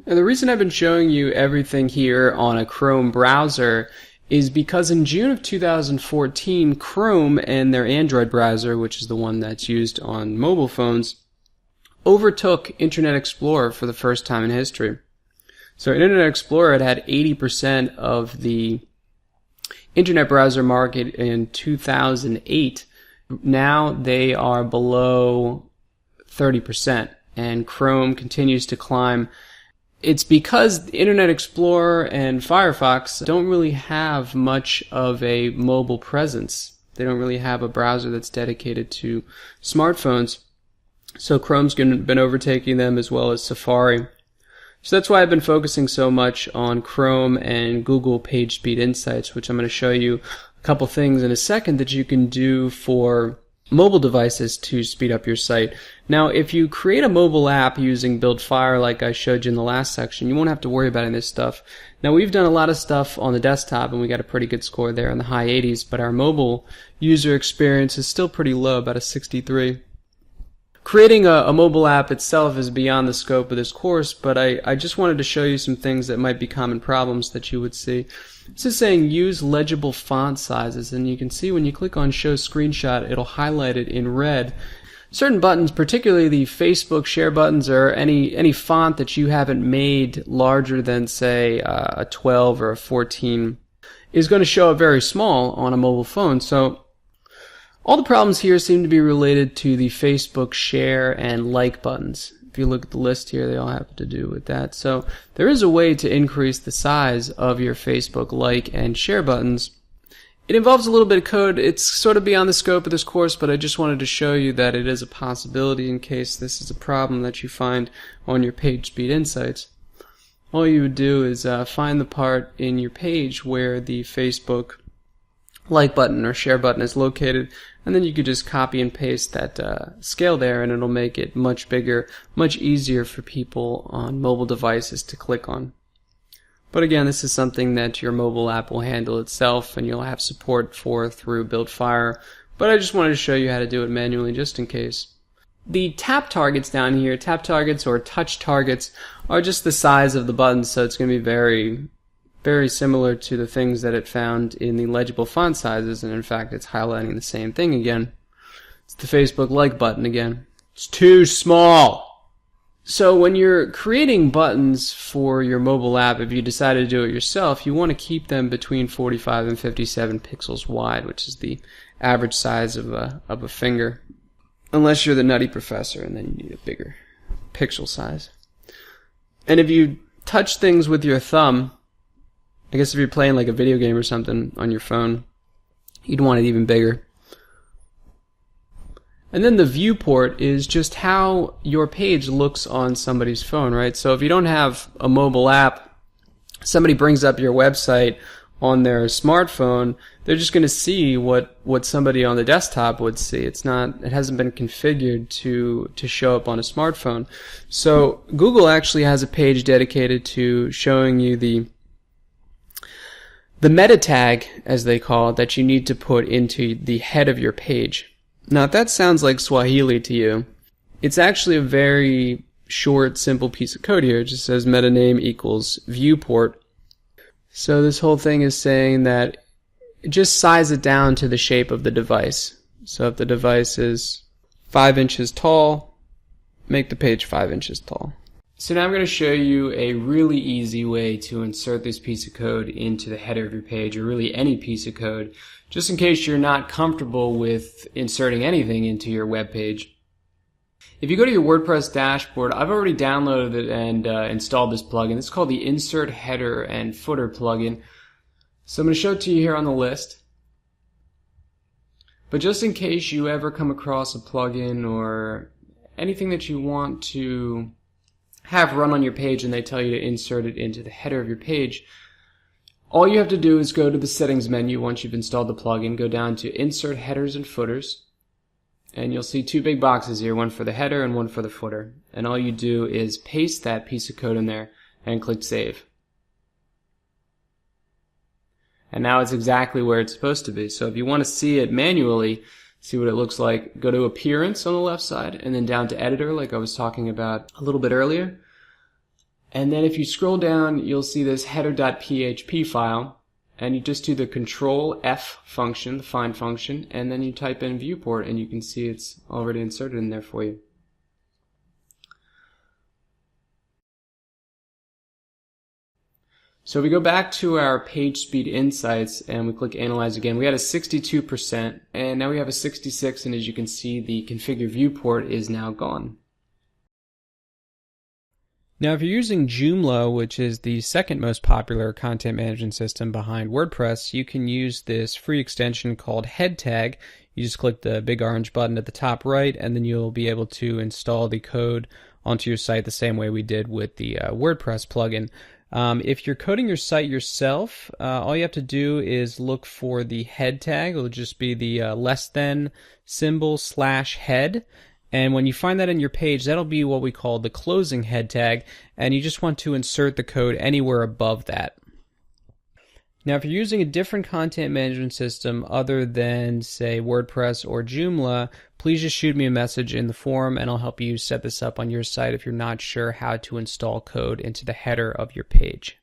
And the reason I've been showing you everything here on a Chrome browser is because in June of 2014, Chrome and their Android browser, which is the one that's used on mobile phones, overtook Internet Explorer for the first time in history. So Internet Explorer had 80% of the Internet browser market in 2008. Now they are below 30%, and Chrome continues to climb. It's because Internet Explorer and Firefox don't really have much of a mobile presence. They don't really have a browser that's dedicated to smartphones. So Chrome's been overtaking them, as well as Safari. So that's why I've been focusing so much on Chrome and Google PageSpeed Insights, which I'm going to show you a couple things in a second that you can do for mobile devices to speed up your site. Now, if you create a mobile app using BuildFire like I showed you in the last section, you won't have to worry about any of this stuff. Now, we've done a lot of stuff on the desktop and we got a pretty good score there in the high 80s, but our mobile user experience is still pretty low, about a 63. Creating a mobile app itself is beyond the scope of this course, but I just wanted to show you some things that might be common problems that you would see. This is saying use legible font sizes, and you can see when you click on show screenshot, it'll highlight it in red. Certain buttons, particularly the Facebook share buttons or any font that you haven't made larger than, say, a 12 or a 14, is going to show up very small on a mobile phone. So all the problems here seem to be related to the Facebook share and like buttons. If you look at the list here, they all have to do with that. So there is a way to increase the size of your Facebook like and share buttons. It involves a little bit of code. It's sort of beyond the scope of this course, but I just wanted to show you that it is a possibility in case this is a problem that you find on your PageSpeed Insights. All you would do is find the part in your page where the Facebook like button or share button is located, and then you could just copy and paste that scale there, and it'll make it much bigger, much easier for people on mobile devices to click on. But again, this is something that your mobile app will handle itself, and you'll have support for through BuildFire. But I just wanted to show you how to do it manually, just in case. The tap targets down here, tap targets or touch targets, are just the size of the buttons, so it's going to be very similar to the things that it found in the legible font sizes, and in fact it's highlighting the same thing again. It's the Facebook like button again. It's too small. So when you're creating buttons for your mobile app, if you decide to do it yourself, you want to keep them between 45 and 57 pixels wide, which is the average size of a finger. Unless you're the nutty professor, and then you need a bigger pixel size. And if you touch things with your thumb, I guess if you're playing like a video game or something on your phone, you'd want it even bigger. And then the viewport is just how your page looks on somebody's phone, right? So if you don't have a mobile app, somebody brings up your website on their smartphone, they're just going to see what somebody on the desktop would see. It hasn't been configured to show up on a smartphone. So Google actually has a page dedicated to showing you the meta tag, as they call it, that you need to put into the head of your page. Now, if that sounds like Swahili to you, it's actually a very short, simple piece of code here. It just says meta name equals viewport. So this whole thing is saying that just size it down to the shape of the device. So if the device is 5 inches tall, make the page 5 inches tall. So now I'm going to show you a really easy way to insert this piece of code into the header of your page, or really any piece of code, just in case you're not comfortable with inserting anything into your web page. If you go to your WordPress dashboard, I've already downloaded it and installed this plugin. It's called the Insert Header and Footer plugin. So I'm going to show it to you here on the list. But just in case you ever come across a plugin or anything that you want to have run on your page and they tell you to insert it into the header of your page, all you have to do is go to the settings menu once you've installed the plugin, go down to Insert Headers and Footers, and you'll see two big boxes here, one for the header and one for the footer. And all you do is paste that piece of code in there and click Save. And now it's exactly where it's supposed to be. So if you want to see it manually, see what it looks like, go to Appearance on the left side, and then down to Editor, like I was talking about a little bit earlier. And then if you scroll down, you'll see this header.php file, and you just do the Control F function, the find function, and then you type in viewport, and you can see it's already inserted in there for you. So if we go back to our page speed insights and we click analyze again, we had a 62% and now we have a 66%, and as you can see, the configure viewport is now gone. Now if you're using Joomla, which is the second most popular content management system behind WordPress, you can use this free extension called Head Tag. You just click the big orange button at the top right, and then you'll be able to install the code onto your site the same way we did with the WordPress plugin. If you're coding your site yourself, all you have to do is look for the head tag. It'll just be the less than symbol / head. And when you find that in your page, that'll be what we call the closing head tag. And you just want to insert the code anywhere above that. Now, if you're using a different content management system other than, say, WordPress or Joomla, please just shoot me a message in the forum and I'll help you set this up on your site if you're not sure how to install code into the header of your page.